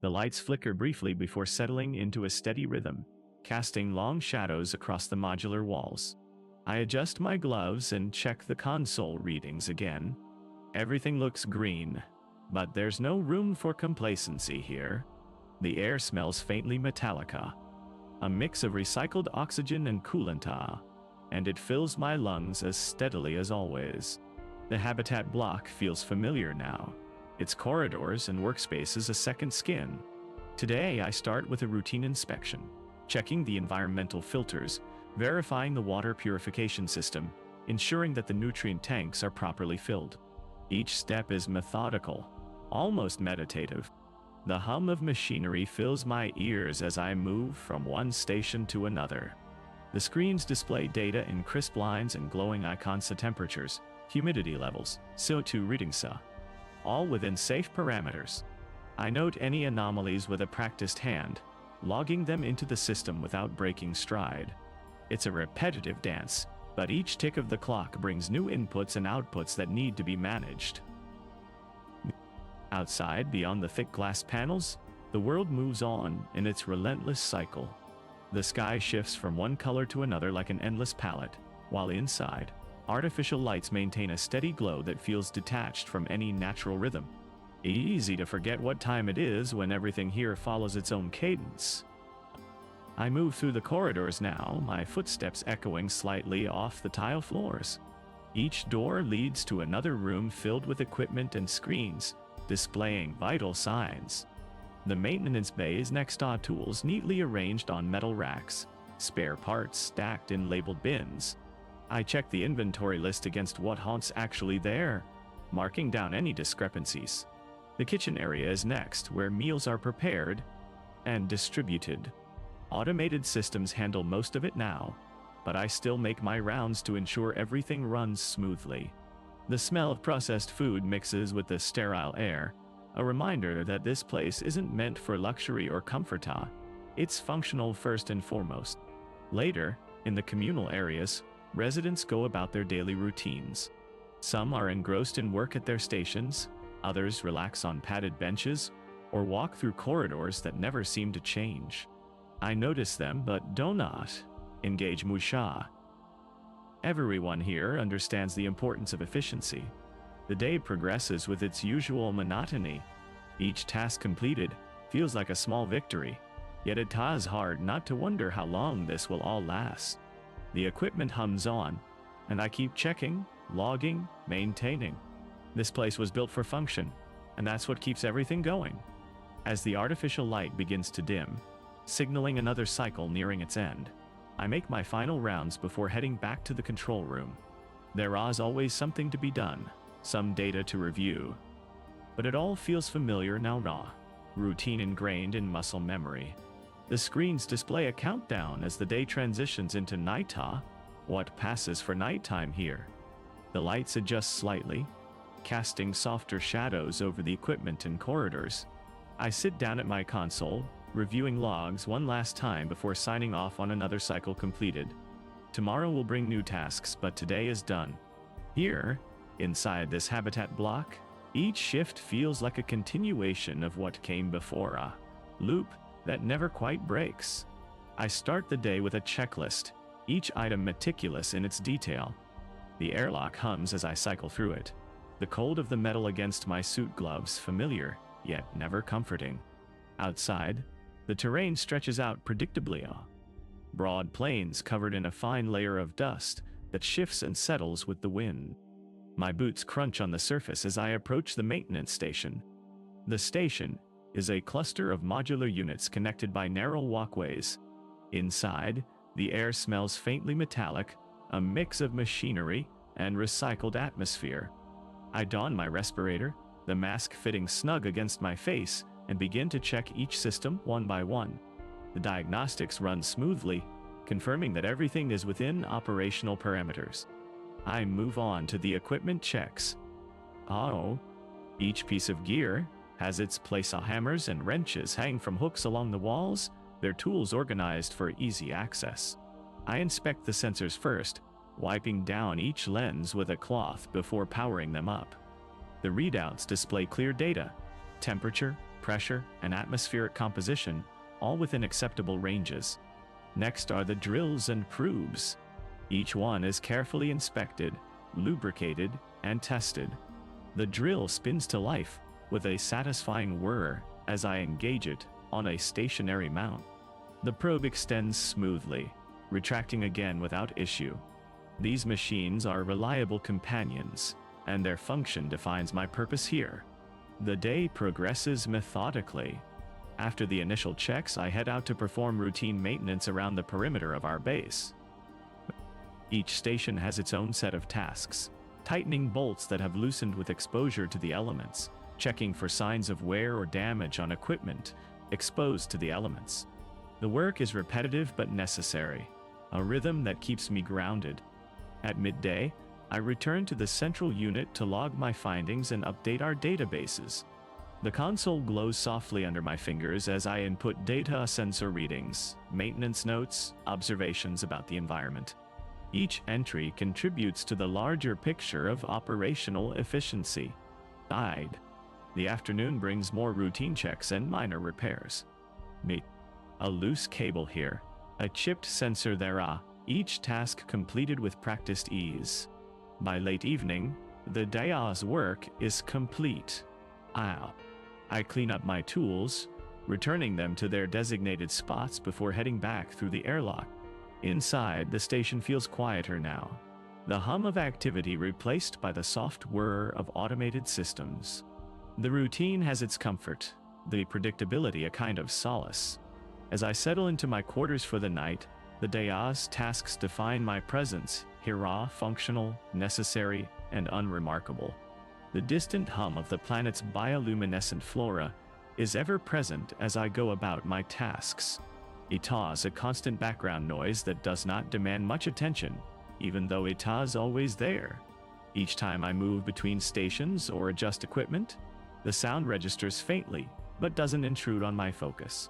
The lights flicker briefly before settling into a steady rhythm, casting long shadows across the modular walls. I adjust my gloves and check the console readings again. Everything looks green, but there's no room for complacency here. The air smells faintly metallica, a mix of recycled oxygen and coolant, and it fills my lungs as steadily as always. The habitat block feels familiar now, its corridors and workspaces a second skin. Today I start with a routine inspection, checking the environmental filters, verifying the water purification system, ensuring that the nutrient tanks are properly filled. Each step is methodical, almost meditative. The hum of machinery fills my ears as I move from one station to another. The screens display data in crisp lines and glowing icons, temperatures, humidity levels, CO2 readings, all within safe parameters. I note any anomalies with a practiced hand, logging them into the system without breaking stride. It's a repetitive dance, but each tick of the clock brings new inputs and outputs that need to be managed. Outside, beyond the thick glass panels, the world moves on in its relentless cycle. The sky shifts from one color to another like an endless palette, while inside, artificial lights maintain a steady glow that feels detached from any natural rhythm. Easy to forget what time it is when everything here follows its own cadence. I move through the corridors now, my footsteps echoing slightly off the tile floors. Each door leads to another room filled with equipment and screens, displaying vital signs. The maintenance bay is next to tools neatly arranged on metal racks, spare parts stacked in labeled bins. I check the inventory list against what haunts actually there, marking down any discrepancies. The kitchen area is next, where meals are prepared and distributed. Automated systems handle most of it now, but I still make my rounds to ensure everything runs smoothly. The smell of processed food mixes with the sterile air, a reminder that this place isn't meant for luxury or comfort. It's functional first and foremost. Later, in the communal areas, residents go about their daily routines. Some are engrossed in work at their stations, others relax on padded benches, or walk through corridors that never seem to change. I notice them but do not engage Musha. Everyone here understands the importance of efficiency. The day progresses with its usual monotony. Each task completed feels like a small victory, yet it is hard not to wonder how long this will all last. The equipment hums on, and I keep checking, logging, maintaining. This place was built for function, and that's what keeps everything going. As the artificial light begins to dim, signaling another cycle nearing its end, I make my final rounds before heading back to the control room. There is always something to be done, some data to review. But it all feels familiar now, routine ingrained in muscle memory. The screens display a countdown as the day transitions into night, what passes for nighttime here. The lights adjust slightly, casting softer shadows over the equipment and corridors. I sit down at my console, reviewing logs one last time before signing off on another cycle completed. Tomorrow will bring new tasks, but today is done. Here, inside this habitat block, each shift feels like a continuation of what came before, a loop that never quite breaks. I start the day with a checklist, each item meticulous in its detail. The airlock hums as I cycle through it, the cold of the metal against my suit gloves familiar, yet never comforting. Outside, the terrain stretches out predictably, broad plains covered in a fine layer of dust that shifts and settles with the wind. My boots crunch on the surface as I approach the maintenance station. The station is a cluster of modular units connected by narrow walkways. Inside, the air smells faintly metallic, a mix of machinery and recycled atmosphere. I don my respirator, the mask fitting snug against my face, and begin to check each system one by one. The diagnostics run smoothly, confirming that everything is within operational parameters. I move on to the equipment checks. Each piece of gear has its place. Hammers and wrenches hang from hooks along the walls, their tools organized for easy access. I inspect the sensors first, wiping down each lens with a cloth before powering them up. The readouts display clear data: temperature, pressure, and atmospheric composition, all within acceptable ranges. Next are the drills and probes. Each one is carefully inspected, lubricated, and tested. The drill spins to life with a satisfying whir as I engage it on a stationary mount. The probe extends smoothly, retracting again without issue. These machines are reliable companions, and their function defines my purpose here. The day progresses methodically. After the initial checks, I head out to perform routine maintenance around the perimeter of our base. Each station has its own set of tasks: tightening bolts that have loosened with exposure to the elements, checking for signs of wear or damage on equipment exposed to the elements. The work is repetitive but necessary, a rhythm that keeps me grounded. At midday, I return to the central unit to log my findings and update our databases. The console glows softly under my fingers as I input data, sensor readings, maintenance notes, observations about the environment. Each entry contributes to the larger picture of operational efficiency. The afternoon brings more routine checks and minor repairs. A loose cable here, a chipped sensor there, each task completed with practiced ease. By late evening, the day's work is complete. I clean up my tools, returning them to their designated spots before heading back through the airlock. Inside, the station feels quieter now, the hum of activity replaced by the soft whir of automated systems. The routine has its comfort, the predictability a kind of solace. As I settle into my quarters for the night, the day's tasks define my presence, here, functional, necessary, and unremarkable. The distant hum of the planet's bioluminescent flora is ever present as I go about my tasks. It is a constant background noise that does not demand much attention, even though it is always there. Each time I move between stations or adjust equipment, the sound registers faintly, but doesn't intrude on my focus.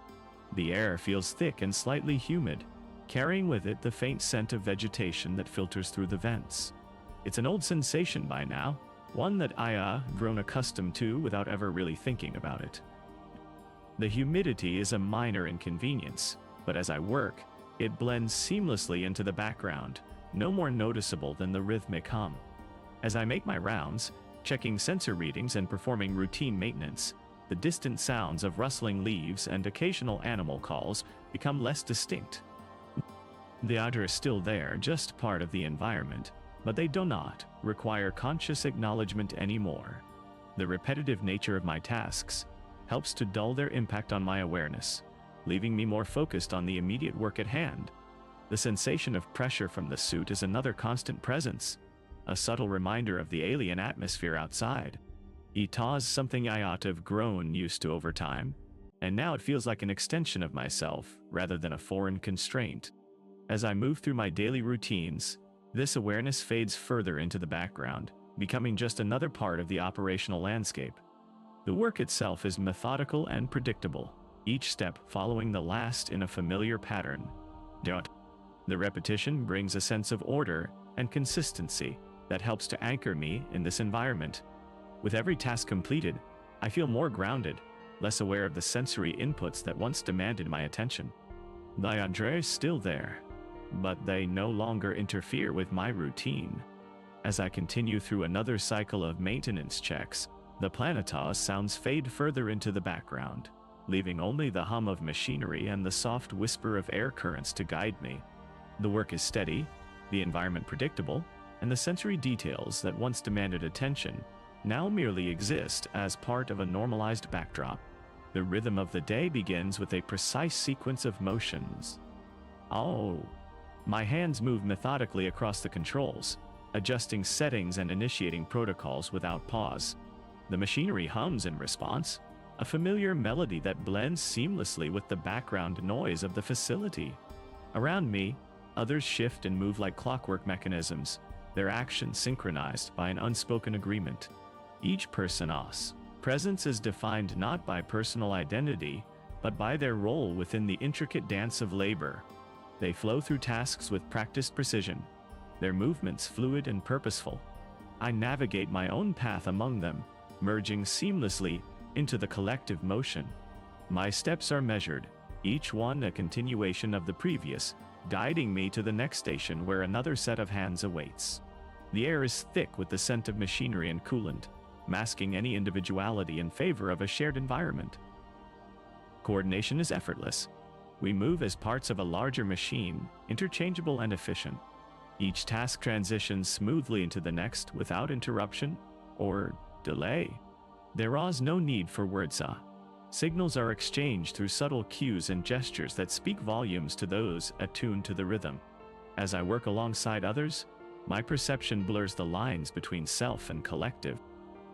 The air feels thick and slightly humid, carrying with it the faint scent of vegetation that filters through the vents. It's an old sensation by now, one that I've grown accustomed to without ever really thinking about it. The humidity is a minor inconvenience, but as I work, it blends seamlessly into the background, no more noticeable than the rhythmic hum. As I make my rounds, checking sensor readings and performing routine maintenance, the distant sounds of rustling leaves and occasional animal calls become less distinct. The otter is still there, just part of the environment, but they do not require conscious acknowledgement anymore. The repetitive nature of my tasks helps to dull their impact on my awareness, leaving me more focused on the immediate work at hand. The sensation of pressure from the suit is another constant presence, a subtle reminder of the alien atmosphere outside. It is something I ought to have grown used to over time, and now it feels like an extension of myself rather than a foreign constraint. As I move through my daily routines, this awareness fades further into the background, becoming just another part of the operational landscape. The work itself is methodical and predictable, each step following the last in a familiar pattern. The repetition brings a sense of order and consistency that helps to anchor me in this environment. With every task completed, I feel more grounded, less aware of the sensory inputs that once demanded my attention. The otter is still there, but they no longer interfere with my routine. As I continue through another cycle of maintenance checks, the planetas sounds fade further into the background, leaving only the hum of machinery and the soft whisper of air currents to guide me. The work is steady, the environment predictable, and the sensory details that once demanded attention now merely exist as part of a normalized backdrop. The rhythm of the day begins with a precise sequence of motions. My hands move methodically across the controls, adjusting settings and initiating protocols without pause. The machinery hums in response, a familiar melody that blends seamlessly with the background noise of the facility. Around me, others shift and move like clockwork mechanisms, their actions synchronized by an unspoken agreement. Each person's presence is defined not by personal identity, but by their role within the intricate dance of labor. They flow through tasks with practiced precision, their movements fluid and purposeful. I navigate my own path among them, merging seamlessly into the collective motion. My steps are measured, each one a continuation of the previous, guiding me to the next station where another set of hands awaits. The air is thick with the scent of machinery and coolant, masking any individuality in favor of a shared environment. Coordination is effortless. We move as parts of a larger machine, interchangeable and efficient. Each task transitions smoothly into the next without interruption or delay. There is no need for words. Signals are exchanged through subtle cues and gestures that speak volumes to those attuned to the rhythm. As I work alongside others, my perception blurs the lines between self and collective.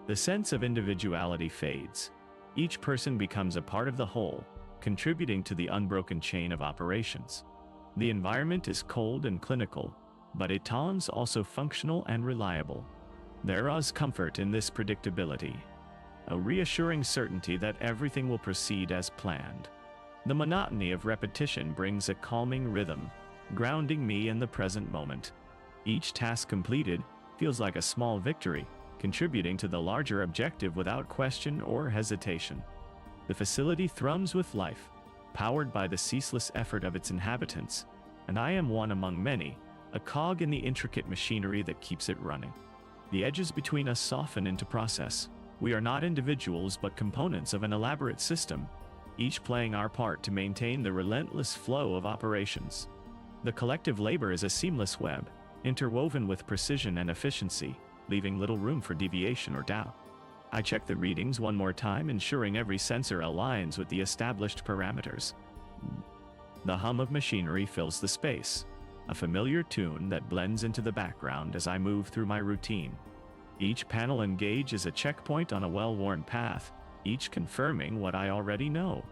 The sense of individuality fades. Each person becomes a part of the whole, contributing to the unbroken chain of operations. The environment is cold and clinical, but it is also functional and reliable. There is comfort in this predictability, a reassuring certainty that everything will proceed as planned. The monotony of repetition brings a calming rhythm, grounding me in the present moment. Each task completed feels like a small victory, contributing to the larger objective without question or hesitation. The facility thrums with life, powered by the ceaseless effort of its inhabitants, and I am one among many, a cog in the intricate machinery that keeps it running. The edges between us soften into process. We are not individuals but components of an elaborate system, each playing our part to maintain the relentless flow of operations. The collective labor is a seamless web, interwoven with precision and efficiency, leaving little room for deviation or doubt. I check the readings one more time, ensuring every sensor aligns with the established parameters. The hum of machinery fills the space, a familiar tune that blends into the background as I move through my routine. Each panel and gauge is a checkpoint on a well-worn path, each confirming what I already know.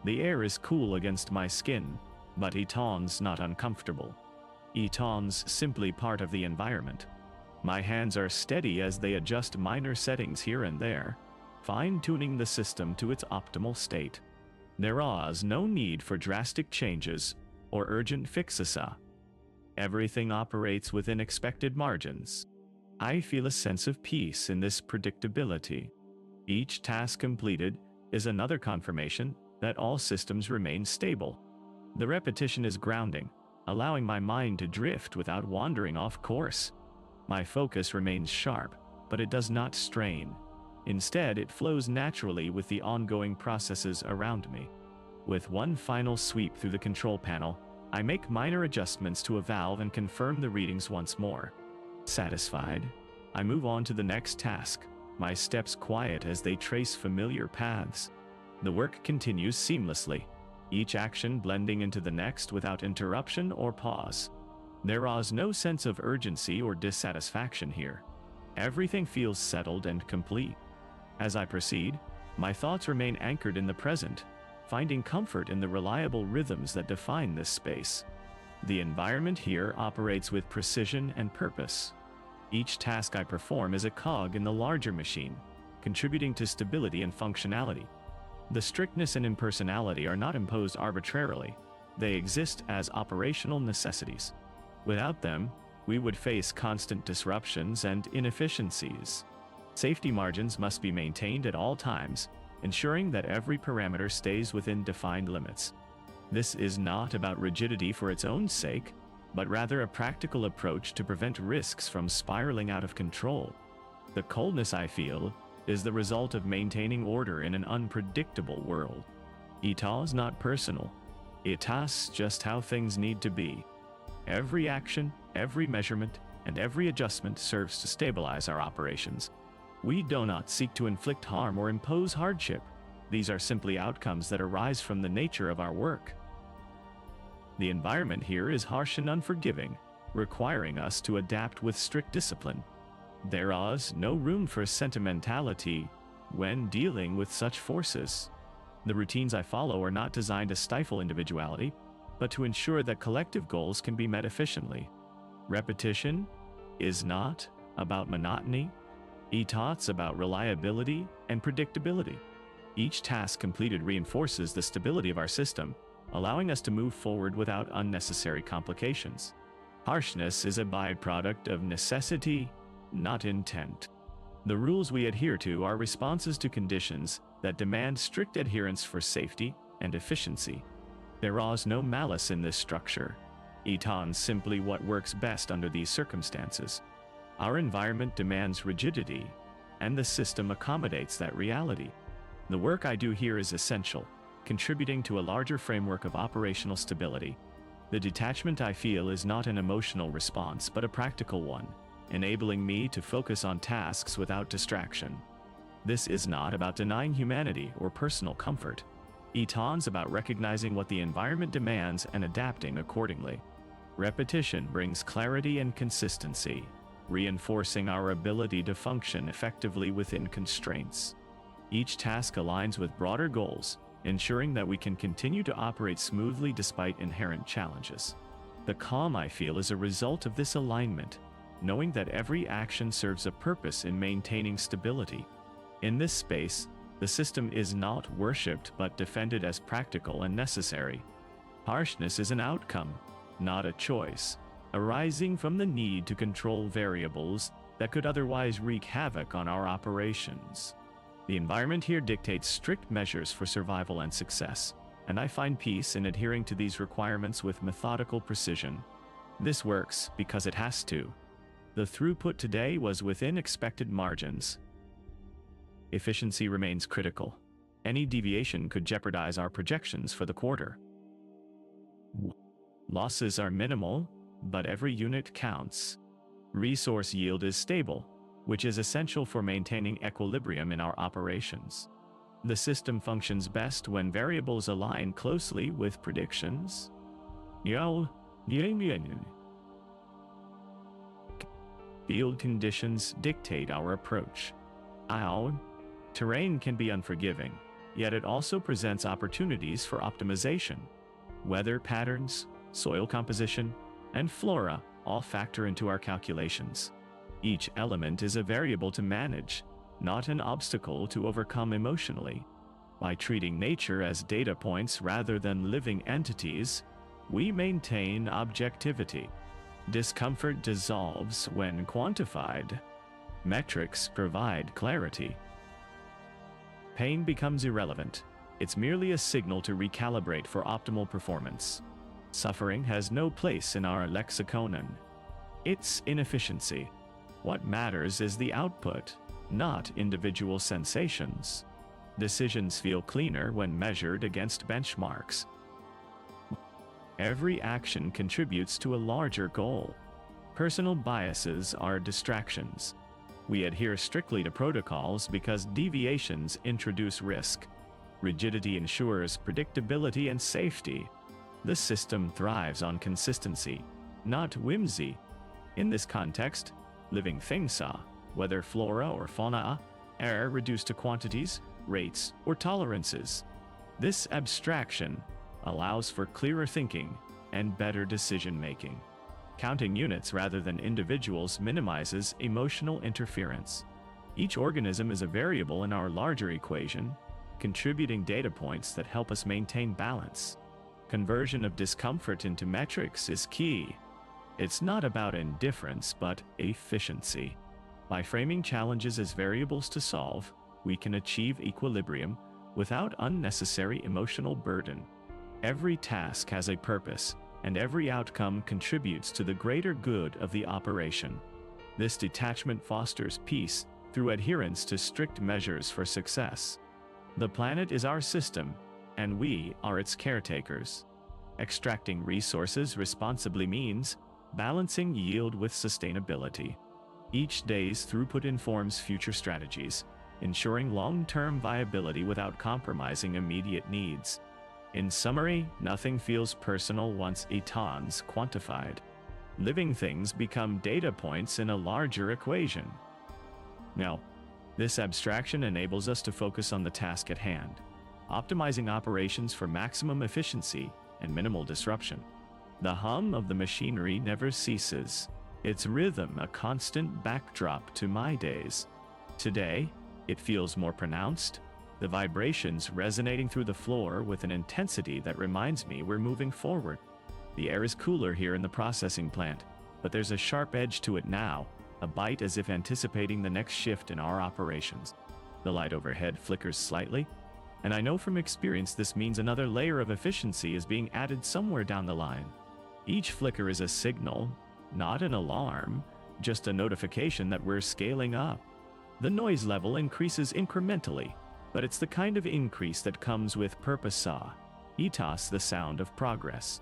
The air is cool against my skin, but it's not uncomfortable. It's simply part of the environment. My hands are steady as they adjust minor settings here and there, fine-tuning the system to its optimal state. There is no need for drastic changes or urgent fixes. Everything operates within expected margins. I feel a sense of peace in this predictability. Each task completed is another confirmation that all systems remain stable. The repetition is grounding, allowing my mind to drift without wandering off course. My focus remains sharp, but it does not strain. Instead, it flows naturally with the ongoing processes around me. With one final sweep through the control panel, I make minor adjustments to a valve and confirm the readings once more. Satisfied, I move on to the next task, my steps quiet as they trace familiar paths. The work continues seamlessly, each action blending into the next without interruption or pause. There is no sense of urgency or dissatisfaction here. Everything feels settled and complete. As I proceed, my thoughts remain anchored in the present, finding comfort in the reliable rhythms that define this space. The environment here operates with precision and purpose. Each task I perform is a cog in the larger machine, contributing to stability and functionality. The strictness and impersonality are not imposed arbitrarily. They exist as operational necessities. Without them, we would face constant disruptions and inefficiencies. Safety margins must be maintained at all times, ensuring that every parameter stays within defined limits. This is not about rigidity for its own sake, but rather a practical approach to prevent risks from spiraling out of control. The coldness I feel is the result of maintaining order in an unpredictable world. It's not personal. It's just how things need to be. Every action, every measurement, and every adjustment serves to stabilize our operations. We do not seek to inflict harm or impose hardship. These are simply outcomes that arise from the nature of our work. The environment here is harsh and unforgiving, requiring us to adapt with strict discipline. There is no room for sentimentality when dealing with such forces. The routines I follow are not designed to stifle individuality, but to ensure that collective goals can be met efficiently. Repetition is not about monotony. It's about reliability and predictability. Each task completed reinforces the stability of our system, allowing us to move forward without unnecessary complications. Harshness is a byproduct of necessity, not intent. The rules we adhere to are responses to conditions, that demand strict adherence for safety and efficiency. There is no malice in this structure. Eton's simply what works best under these circumstances. Our environment demands rigidity, and the system accommodates that reality. The work I do here is essential, contributing to a larger framework of operational stability. The detachment I feel is not an emotional response but a practical one, enabling me to focus on tasks without distraction. This is not about denying humanity or personal comfort. Eton's about recognizing what the environment demands and adapting accordingly. Repetition brings clarity and consistency, reinforcing our ability to function effectively within constraints. Each task aligns with broader goals, ensuring that we can continue to operate smoothly despite inherent challenges. The calm I feel is a result of this alignment, knowing that every action serves a purpose in maintaining stability. In this space, the system is not worshipped but defended as practical and necessary. Harshness is an outcome, not a choice, arising from the need to control variables that could otherwise wreak havoc on our operations. The environment here dictates strict measures for survival and success, and I find peace in adhering to these requirements with methodical precision. This works because it has to. The throughput today was within expected margins. Efficiency remains critical. Any deviation could jeopardize our projections for the quarter. Losses are minimal, but every unit counts. Resource yield is stable, which is essential for maintaining equilibrium in our operations. The system functions best when variables align closely with predictions. Field conditions dictate our approach. Terrain can be unforgiving, yet it also presents opportunities for optimization. Weather patterns, soil composition, and flora all factor into our calculations. Each element is a variable to manage, not an obstacle to overcome emotionally. By treating nature as data points rather than living entities, we maintain objectivity. Discomfort dissolves when quantified. Metrics provide clarity. Pain becomes irrelevant. It's merely a signal to recalibrate for optimal performance. Suffering has no place in our lexicon. It's inefficiency. What matters is the output, not individual sensations. Decisions feel cleaner when measured against benchmarks. Every action contributes to a larger goal. Personal biases are distractions. We adhere strictly to protocols because deviations introduce risk. Rigidity ensures predictability and safety. The system thrives on consistency, not whimsy. In this context, living things, whether flora or fauna, are reduced to quantities, rates, or tolerances. This abstraction allows for clearer thinking and better decision-making. Counting units rather than individuals minimizes emotional interference. Each organism is a variable in our larger equation, contributing data points that help us maintain balance. Conversion of discomfort into metrics is key. It's not about indifference, but efficiency. By framing challenges as variables to solve, we can achieve equilibrium without unnecessary emotional burden. Every task has a purpose, and every outcome contributes to the greater good of the operation. This detachment fosters peace through adherence to strict measures for success. The planet is our system, and we are its caretakers. Extracting resources responsibly means balancing yield with sustainability. Each day's throughput informs future strategies, ensuring long-term viability without compromising immediate needs. In summary, nothing feels personal once Eton's quantified. Living things become data points in a larger equation. Now, this abstraction enables us to focus on the task at hand, optimizing operations for maximum efficiency and minimal disruption. The hum of the machinery never ceases, its rhythm a constant backdrop to my days. Today, it feels more pronounced, the vibrations resonating through the floor with an intensity that reminds me we're moving forward. The air is cooler here in the processing plant, but there's a sharp edge to it now, a bite as if anticipating the next shift in our operations. The light overhead flickers slightly, and I know from experience this means another layer of efficiency is being added somewhere down the line. Each flicker is a signal, not an alarm, just a notification that we're scaling up. The noise level increases incrementally, but it's the kind of increase that comes with purpose. Itas, the sound of progress.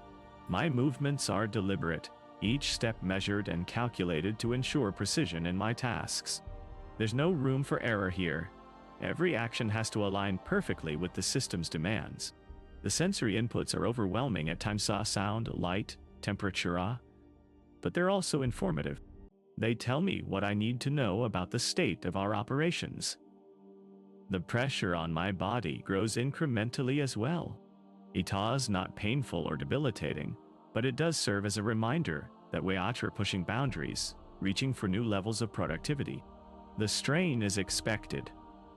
My movements are deliberate, each step measured and calculated to ensure precision in my tasks. There's no room for error here. Every action has to align perfectly with the system's demands. The sensory inputs are overwhelming at times: sound, light, temperature, but they're also informative. They tell me what I need to know about the state of our operations. The pressure on my body grows incrementally as well. It is not painful or debilitating, but it does serve as a reminder that we are pushing boundaries, reaching for new levels of productivity. The strain is expected.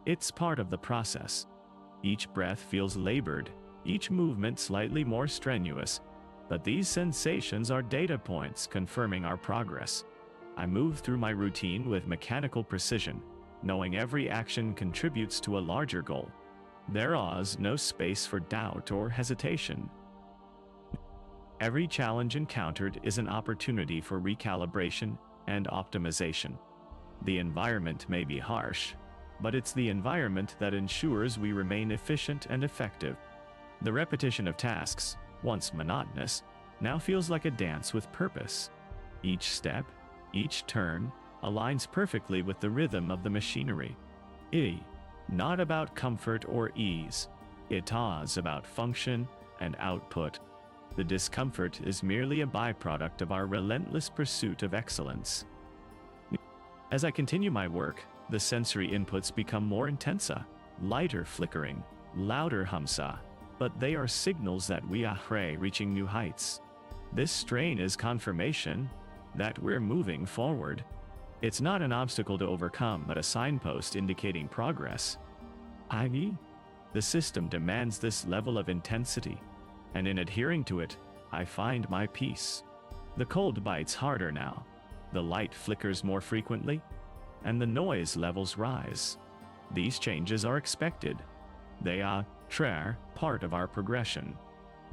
It's part of the process. Each breath feels labored, each movement slightly more strenuous, but these sensations are data points confirming our progress. I move through my routine with mechanical precision, knowing every action contributes to a larger goal. There is no space for doubt or hesitation. Every challenge encountered is an opportunity for recalibration and optimization. The environment may be harsh, but it's the environment that ensures we remain efficient and effective. The repetition of tasks, once monotonous, now feels like a dance with purpose. Each step, each turn, aligns perfectly with the rhythm of the machinery. Not about comfort or ease. It is about function and output. The discomfort is merely a byproduct of our relentless pursuit of excellence. As I continue my work, the sensory inputs become more intense, lighter flickering, louder humsa, but they are signals that we are reaching new heights. This strain is confirmation that we're moving forward. It's not an obstacle to overcome, but a signpost indicating progress. The system demands this level of intensity, and in adhering to it, I find my peace. The cold bites harder now, the light flickers more frequently, and the noise levels rise. These changes are expected. They are part of our progression.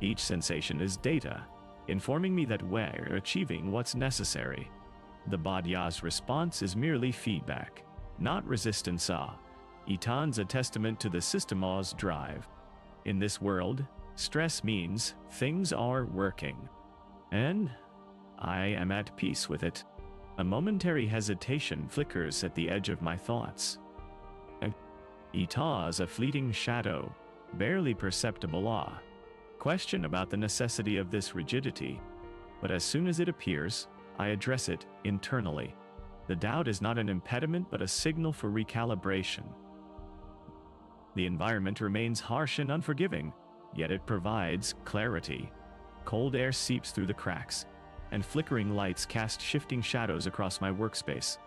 Each sensation is data, informing me that we're achieving what's necessary. The body's response is merely feedback, not resistance. Itan's a testament to the system's drive. In this world, stress means things are working, and I am at peace with it. A momentary hesitation flickers at the edge of my thoughts. It is a fleeting shadow, barely perceptible question about the necessity of this rigidity, but as soon as it appears, I address it internally. The doubt is not an impediment but a signal for recalibration. The environment remains harsh and unforgiving, yet it provides clarity. Cold air seeps through the cracks, and flickering lights cast shifting shadows across my workspace.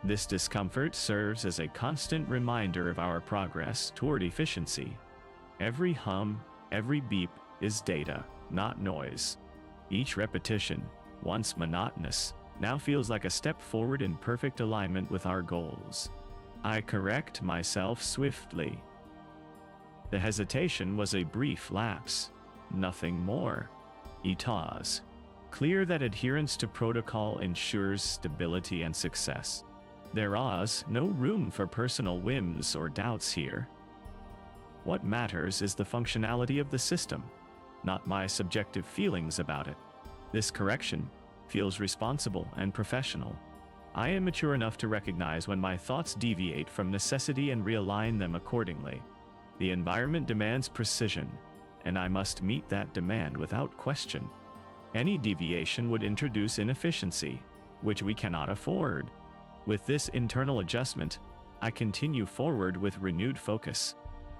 This discomfort serves as a constant reminder of our progress toward efficiency. Every hum, every beep is data, not noise. Each repetition, once monotonous, now feels like a step forward in perfect alignment with our goals. I correct myself swiftly. The hesitation was a brief lapse, nothing more. It is clear that adherence to protocol ensures stability and success. There is no room for personal whims or doubts here. What matters is the functionality of the system, not my subjective feelings about it. This correction feels responsible and professional. I am mature enough to recognize when my thoughts deviate from necessity and realign them accordingly. The environment demands precision, and I must meet that demand without question. Any deviation would introduce inefficiency, which we cannot afford. With this internal adjustment, I continue forward with renewed focus.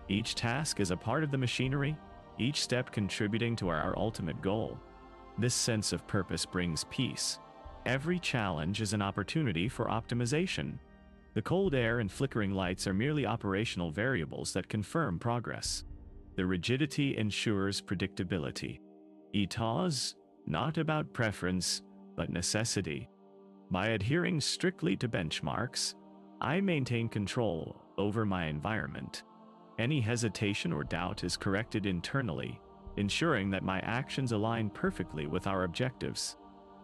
Each task is a part of the machinery, each step contributing to our ultimate goal. This sense of purpose brings peace. Every challenge is an opportunity for optimization. The cold air and flickering lights are merely operational variables that confirm progress. The rigidity ensures predictability. It is not about preference, but necessity. By adhering strictly to benchmarks, I maintain control over my environment. Any hesitation or doubt is corrected internally, ensuring that my actions align perfectly with our objectives.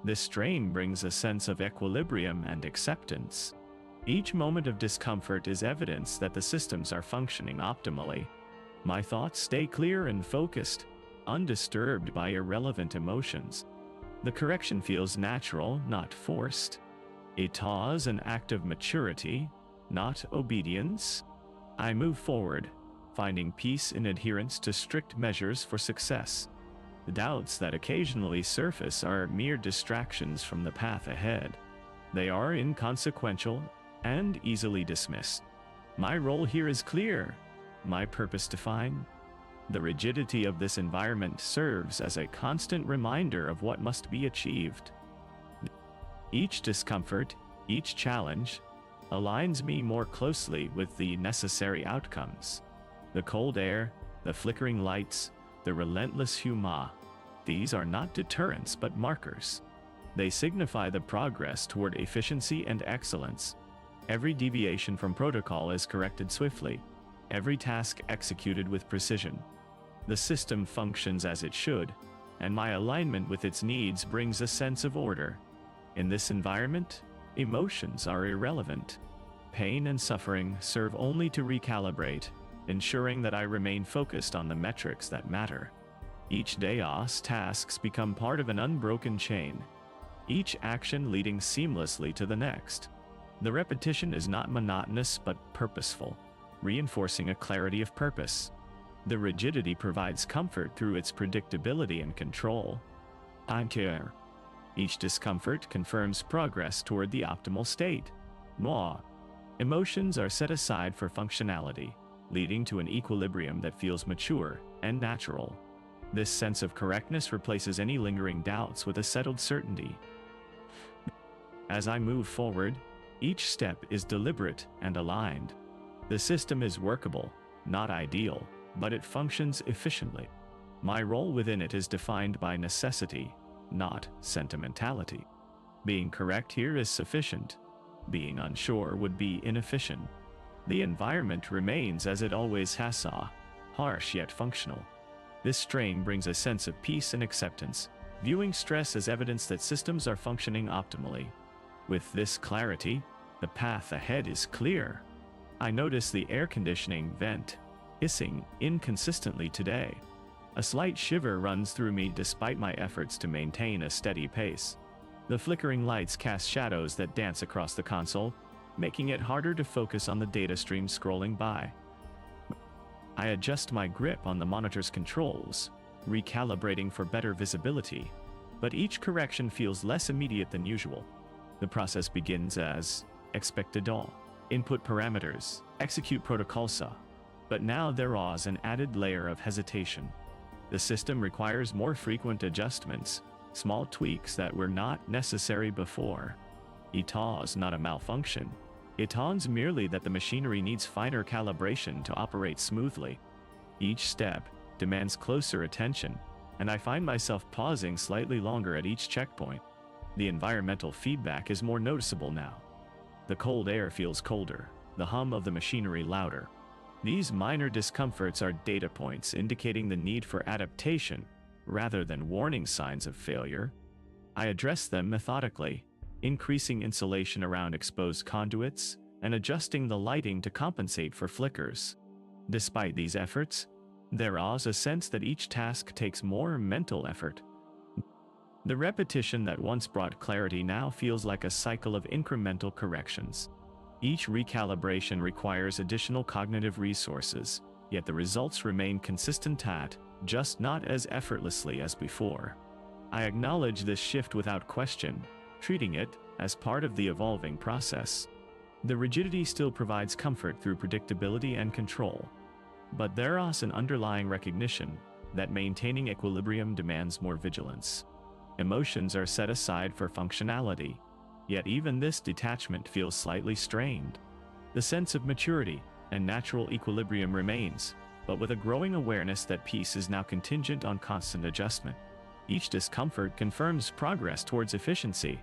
This strain brings a sense of equilibrium and acceptance. Each moment of discomfort is evidence that the systems are functioning optimally. My thoughts stay clear and focused, undisturbed by irrelevant emotions. The correction feels natural, not forced. It is an act of maturity, not obedience. I move forward, finding peace in adherence to strict measures for success. The doubts that occasionally surface are mere distractions from the path ahead. They are inconsequential and easily dismissed. My role here is clear, my purpose defined. The rigidity of this environment serves as a constant reminder of what must be achieved. Each discomfort, each challenge, aligns me more closely with the necessary outcomes. The cold air, the flickering lights, the relentless humor, these are not deterrents but markers. They signify the progress toward efficiency and excellence. Every deviation from protocol is corrected swiftly, every task executed with precision. The system functions as it should, and my alignment with its needs brings a sense of order. In this environment, emotions are irrelevant. Pain and suffering serve only to recalibrate, ensuring that I remain focused on the metrics that matter. Each day's tasks become part of an unbroken chain, each action leading seamlessly to the next. The repetition is not monotonous but purposeful, reinforcing a clarity of purpose. The rigidity provides comfort through its predictability and control. I care. Each discomfort confirms progress toward the optimal state. More. Emotions are set aside for functionality, leading to an equilibrium that feels mature and natural. This sense of correctness replaces any lingering doubts with a settled certainty. As I move forward, each step is deliberate and aligned. The system is workable, not ideal, but it functions efficiently. My role within it is defined by necessity, not sentimentality. Being correct here is sufficient. Being unsure would be inefficient. The environment remains as it always has, harsh yet functional. This strain brings a sense of peace and acceptance, viewing stress as evidence that systems are functioning optimally. With this clarity, the path ahead is clear. I notice the air conditioning vent hissing inconsistently today. A slight shiver runs through me despite my efforts to maintain a steady pace. The flickering lights cast shadows that dance across the console, making it harder to focus on the data stream scrolling by. I adjust my grip on the monitor's controls, recalibrating for better visibility, but each correction feels less immediate than usual. The process begins as expected: input parameters, execute protocols, but now there is an added layer of hesitation. The system requires more frequent adjustments, small tweaks that were not necessary before. It is not a malfunction. It is merely that the machinery needs finer calibration to operate smoothly. Each step demands closer attention, and I find myself pausing slightly longer at each checkpoint. The environmental feedback is more noticeable now. The cold air feels colder, the hum of the machinery louder. These minor discomforts are data points indicating the need for adaptation rather than warning signs of failure. I address them methodically, increasing insulation around exposed conduits and adjusting the lighting to compensate for flickers. Despite these efforts, there is a sense that each task takes more mental effort. The repetition that once brought clarity now feels like a cycle of incremental corrections. Each recalibration requires additional cognitive resources, yet the results remain consistent, just not as effortlessly as before. I acknowledge this shift without question, treating it as part of the evolving process. The rigidity still provides comfort through predictability and control, but there is an underlying recognition that maintaining equilibrium demands more vigilance. Emotions are set aside for functionality, yet even this detachment feels slightly strained. The sense of maturity and natural equilibrium remains, but with a growing awareness that peace is now contingent on constant adjustment. Each discomfort confirms progress towards efficiency,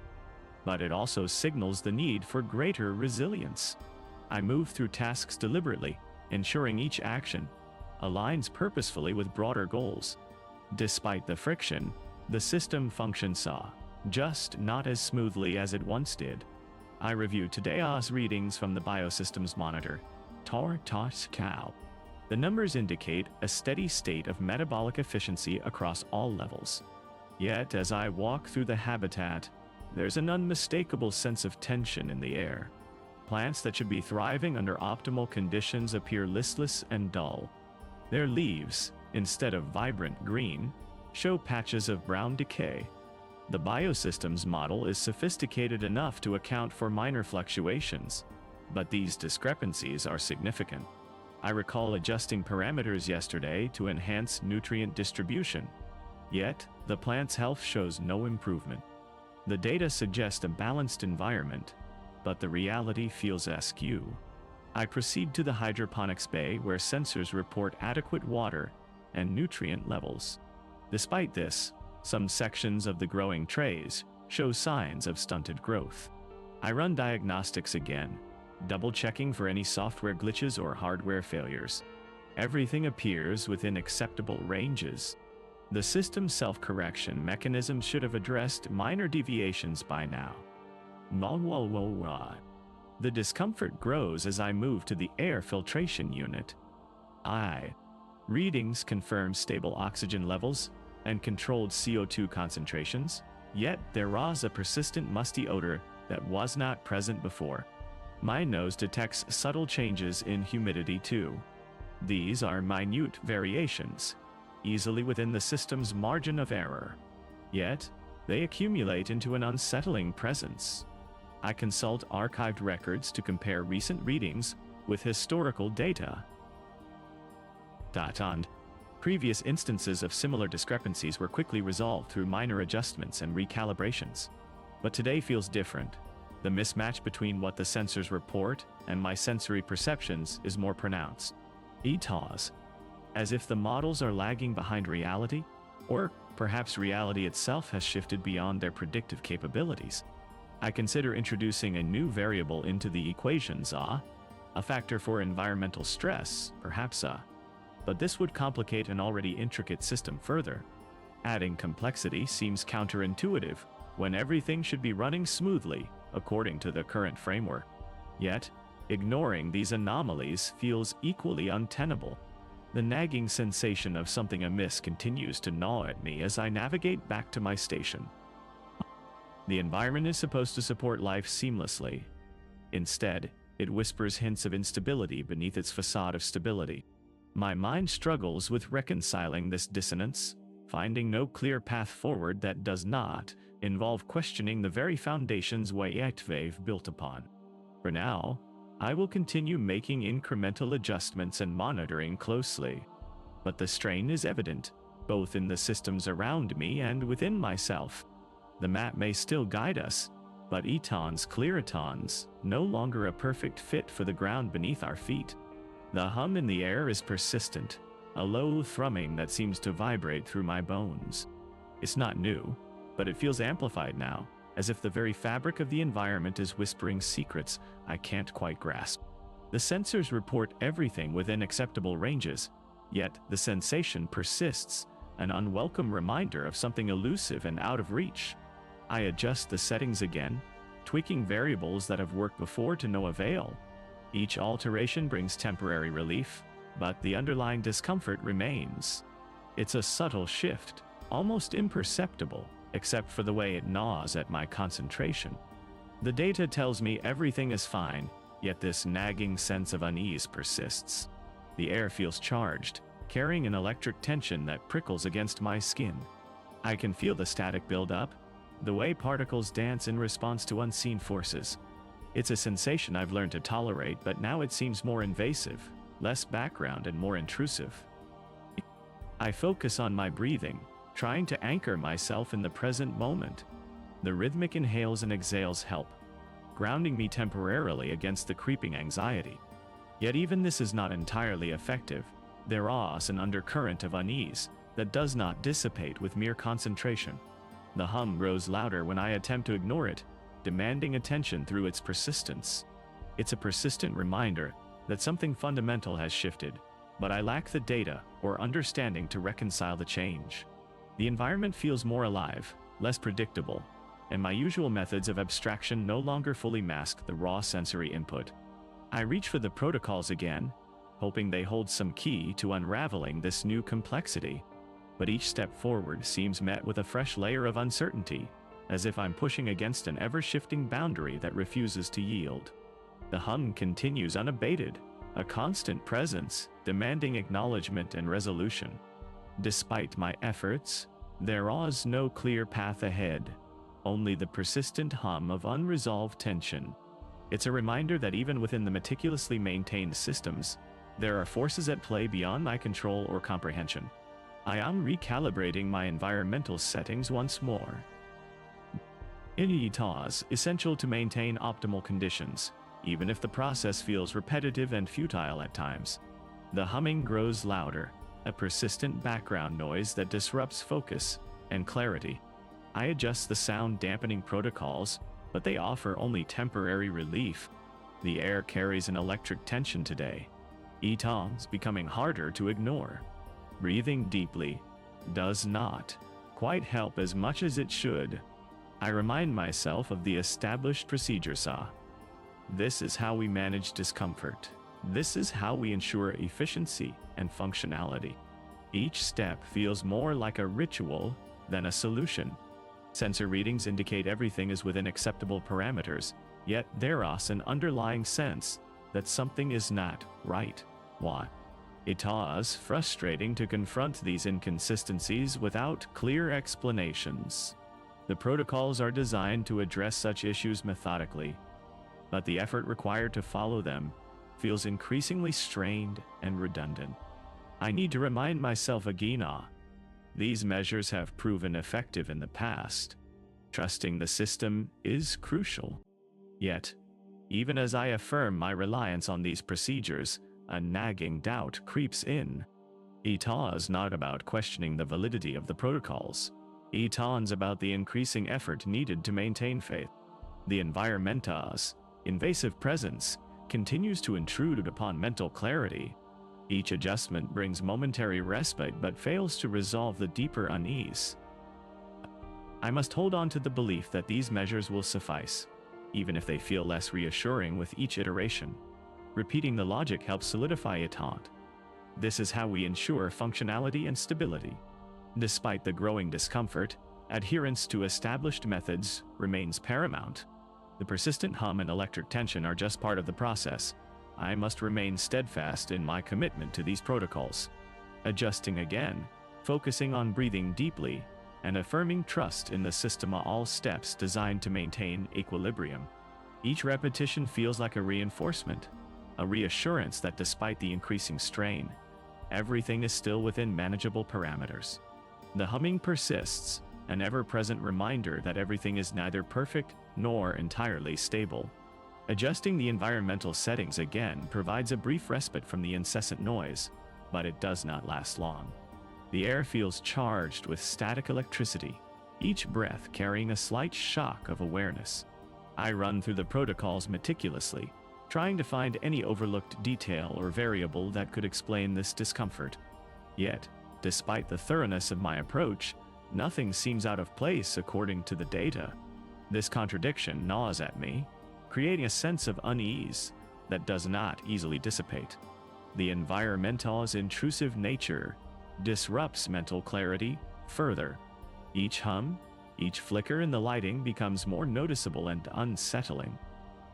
but it also signals the need for greater resilience. I move through tasks deliberately, ensuring each action aligns purposefully with broader goals. Despite the friction, the system functions just not as smoothly as it once did. I review today's readings from the Biosystems Monitor. Cow. The numbers indicate a steady state of metabolic efficiency across all levels. Yet, as I walk through the habitat, there's an unmistakable sense of tension in the air. Plants that should be thriving under optimal conditions appear listless and dull. Their leaves, instead of vibrant green, show patches of brown decay. The biosystems model is sophisticated enough to account for minor fluctuations, but these discrepancies are significant. I recall adjusting parameters yesterday to enhance nutrient distribution, yet the plant's health shows no improvement. The data suggest a balanced environment, but the reality feels askew. I proceed to the hydroponics bay where sensors report adequate water and nutrient levels. Despite this, some sections of the growing trays show signs of stunted growth. I run diagnostics again, double-checking for any software glitches or hardware failures. Everything appears within acceptable ranges. The system's self-correction mechanism should have addressed minor deviations by now. The discomfort grows as I move to the air filtration unit. Readings confirm stable oxygen levels and controlled CO2 concentrations, yet there was a persistent musty odor that was not present before. My nose detects subtle changes in humidity too. These are minute variations, easily within the system's margin of error. Yet, they accumulate into an unsettling presence. I consult archived records to compare recent readings with historical data. Previous instances of similar discrepancies were quickly resolved through minor adjustments and recalibrations. But today feels different. The mismatch between what the sensors report and my sensory perceptions is more pronounced. As if the models are lagging behind reality, or perhaps reality itself has shifted beyond their predictive capabilities. I consider introducing a new variable into the equations, a factor for environmental stress, perhaps but this would complicate an already intricate system further. Adding complexity seems counterintuitive when everything should be running smoothly according to the current framework. Yet, ignoring these anomalies feels equally untenable. The nagging sensation of something amiss continues to gnaw at me as I navigate back to my station. The environment is supposed to support life seamlessly. Instead, it whispers hints of instability beneath its facade of stability. My mind struggles with reconciling this dissonance, finding no clear path forward that does not involve questioning the very foundations we've built upon. For now, I will continue making incremental adjustments and monitoring closely. But the strain is evident, both in the systems around me and within myself. The map may still guide us, but Eton's Clearitons no longer a perfect fit for the ground beneath our feet. The hum in the air is persistent, a low thrumming that seems to vibrate through my bones. It's not new, but it feels amplified now, as if the very fabric of the environment is whispering secrets I can't quite grasp. The sensors report everything within acceptable ranges, yet the sensation persists, an unwelcome reminder of something elusive and out of reach. I adjust the settings again, tweaking variables that have worked before to no avail. Each alteration brings temporary relief, but the underlying discomfort remains. It's a subtle shift, almost imperceptible, except for the way it gnaws at my concentration. The data tells me everything is fine, yet this nagging sense of unease persists. The air feels charged, carrying an electric tension that prickles against my skin. I can feel the static build up, the way particles dance in response to unseen forces. It's a sensation I've learned to tolerate, but now it seems more invasive, less background and more intrusive. I focus on my breathing, trying to anchor myself in the present moment. The rhythmic inhales and exhales help, grounding me temporarily against the creeping anxiety. Yet even this is not entirely effective. There is an undercurrent of unease that does not dissipate with mere concentration. The hum grows louder when I attempt to ignore it, demanding attention through its persistence. It's a persistent reminder that something fundamental has shifted, but I lack the data or understanding to reconcile the change. The environment feels more alive, less predictable, and my usual methods of abstraction no longer fully mask the raw sensory input. I reach for the protocols again, hoping they hold some key to unraveling this new complexity. But each step forward seems met with a fresh layer of uncertainty, as if I'm pushing against an ever-shifting boundary that refuses to yield. The hum continues unabated, a constant presence, demanding acknowledgement and resolution. Despite my efforts, there is no clear path ahead, only the persistent hum of unresolved tension. It's a reminder that even within the meticulously maintained systems, there are forces at play beyond my control or comprehension. I am recalibrating my environmental settings once more. It is essential to maintain optimal conditions, even if the process feels repetitive and futile at times. The humming grows louder, a persistent background noise that disrupts focus and clarity. I adjust the sound dampening protocols, but they offer only temporary relief. The air carries an electric tension today. It's becoming harder to ignore. Breathing deeply does not quite help as much as it should. I remind myself of the established procedure saw. This is how we manage discomfort. This is how we ensure efficiency and functionality. Each step feels more like a ritual than a solution. Sensor readings indicate everything is within acceptable parameters, yet there is an underlying sense that something is not right. Why? It is frustrating to confront these inconsistencies without clear explanations. The protocols are designed to address such issues methodically, but the effort required to follow them feels increasingly strained and redundant. I need to remind myself again, these measures have proven effective in the past. Trusting the system is crucial. Yet, even as I affirm my reliance on these procedures, a nagging doubt creeps in. It is not about questioning the validity of the protocols. It is about the increasing effort needed to maintain faith. The environment's invasive presence continues to intrude upon mental clarity. Each adjustment brings momentary respite but fails to resolve the deeper unease. I must hold on to the belief that these measures will suffice, even if they feel less reassuring with each iteration. Repeating the logic helps solidify it. This is how we ensure functionality and stability. Despite the growing discomfort, adherence to established methods remains paramount. The persistent hum and electric tension are just part of the process. I must remain steadfast in my commitment to these protocols. Adjusting again, focusing on breathing deeply, and affirming trust in the system are all steps designed to maintain equilibrium. Each repetition feels like a reinforcement, a reassurance that despite the increasing strain, everything is still within manageable parameters. The humming persists, an ever-present reminder that everything is neither perfect nor entirely stable. Adjusting the environmental settings again provides a brief respite from the incessant noise, but it does not last long. The air feels charged with static electricity, each breath carrying a slight shock of awareness. I run through the protocols meticulously, trying to find any overlooked detail or variable that could explain this discomfort. Yet, despite the thoroughness of my approach, nothing seems out of place according to the data. This contradiction gnaws at me, creating a sense of unease that does not easily dissipate. The environmental's intrusive nature disrupts mental clarity further. Each hum, each flicker in the lighting becomes more noticeable and unsettling.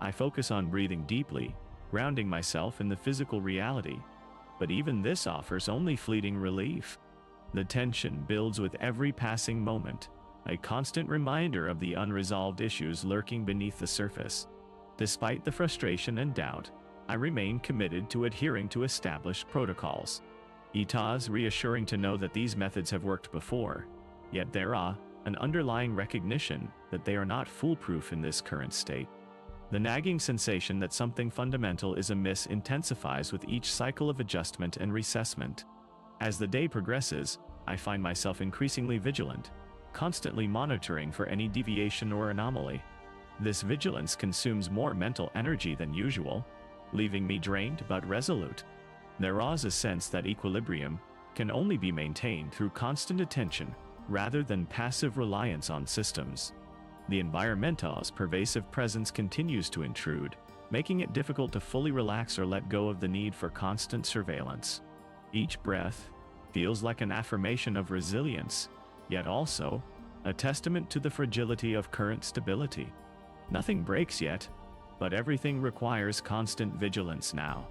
I focus on breathing deeply, grounding myself in the physical reality, but even this offers only fleeting relief. The tension builds with every passing moment, a constant reminder of the unresolved issues lurking beneath the surface. Despite the frustration and doubt, I remain committed to adhering to established protocols. It is reassuring to know that these methods have worked before, yet there is an underlying recognition that they are not foolproof in this current state. The nagging sensation that something fundamental is amiss intensifies with each cycle of adjustment and reassessment. As the day progresses, I find myself increasingly vigilant, constantly monitoring for any deviation or anomaly. This vigilance consumes more mental energy than usual, leaving me drained but resolute. There is a sense that equilibrium can only be maintained through constant attention rather than passive reliance on systems. The environmental's pervasive presence continues to intrude, making it difficult to fully relax or let go of the need for constant surveillance. Each breath feels like an affirmation of resilience, yet also a testament to the fragility of current stability. Nothing breaks yet, but everything requires constant vigilance now.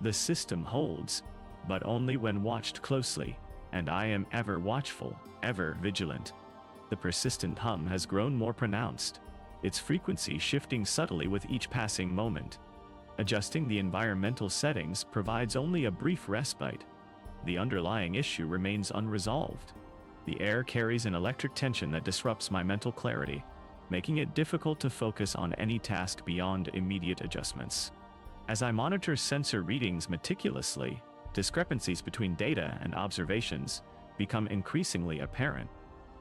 The system holds, but only when watched closely, and I am ever watchful, ever vigilant. The persistent hum has grown more pronounced, its frequency shifting subtly with each passing moment. Adjusting the environmental settings provides only a brief respite. The underlying issue remains unresolved. The air carries an electric tension that disrupts my mental clarity, making it difficult to focus on any task beyond immediate adjustments. As I monitor sensor readings meticulously, discrepancies between data and observations become increasingly apparent.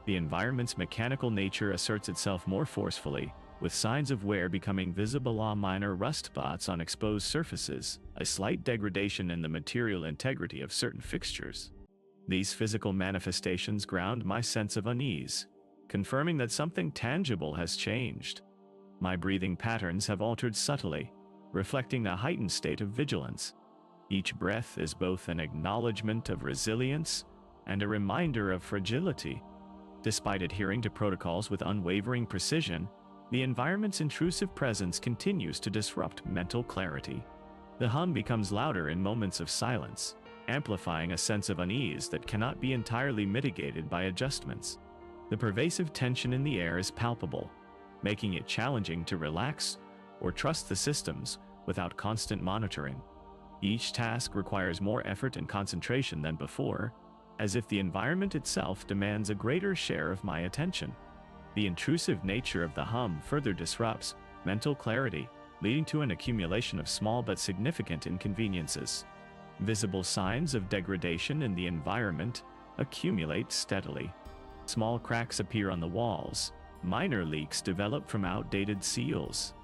The environment's mechanical nature asserts itself more forcefully, with signs of wear becoming visible: minor rust spots on exposed surfaces, a slight degradation in the material integrity of certain fixtures. These physical manifestations ground my sense of unease, confirming that something tangible has changed. My breathing patterns have altered subtly, reflecting a heightened state of vigilance. Each breath is both an acknowledgement of resilience and a reminder of fragility. Despite adhering to protocols with unwavering precision, the environment's intrusive presence continues to disrupt mental clarity. The hum becomes louder in moments of silence, amplifying a sense of unease that cannot be entirely mitigated by adjustments. The pervasive tension in the air is palpable, making it challenging to relax or trust the systems without constant monitoring. Each task requires more effort and concentration than before, as if the environment itself demands a greater share of my attention. The intrusive nature of the hum further disrupts mental clarity, leading to an accumulation of small but significant inconveniences. Visible signs of degradation in the environment accumulate steadily. Small cracks appear on the walls, minor leaks develop from outdated seals.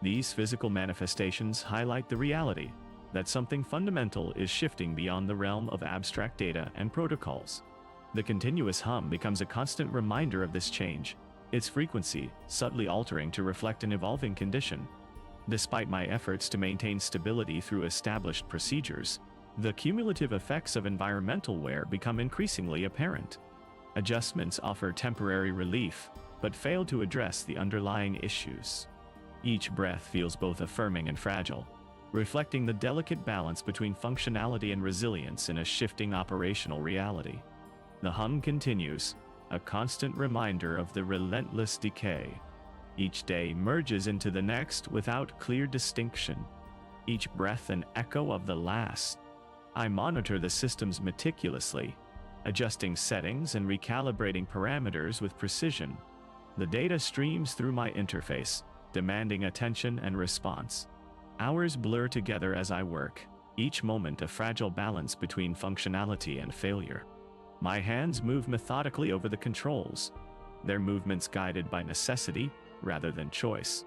These physical manifestations highlight the reality that something fundamental is shifting beyond the realm of abstract data and protocols. The continuous hum becomes a constant reminder of this change, its frequency subtly altering to reflect an evolving condition. Despite my efforts to maintain stability through established procedures, the cumulative effects of environmental wear become increasingly apparent. Adjustments offer temporary relief, but fail to address the underlying issues. Each breath feels both affirming and fragile, reflecting the delicate balance between functionality and resilience in a shifting operational reality. The hum continues, a constant reminder of the relentless decay. Each day merges into the next without clear distinction, each breath an echo of the last. I monitor the systems meticulously, adjusting settings and recalibrating parameters with precision. The data streams through my interface, demanding attention and response. Hours blur together as I work, each moment a fragile balance between functionality and failure. My hands move methodically over the controls, their movements guided by necessity rather than choice.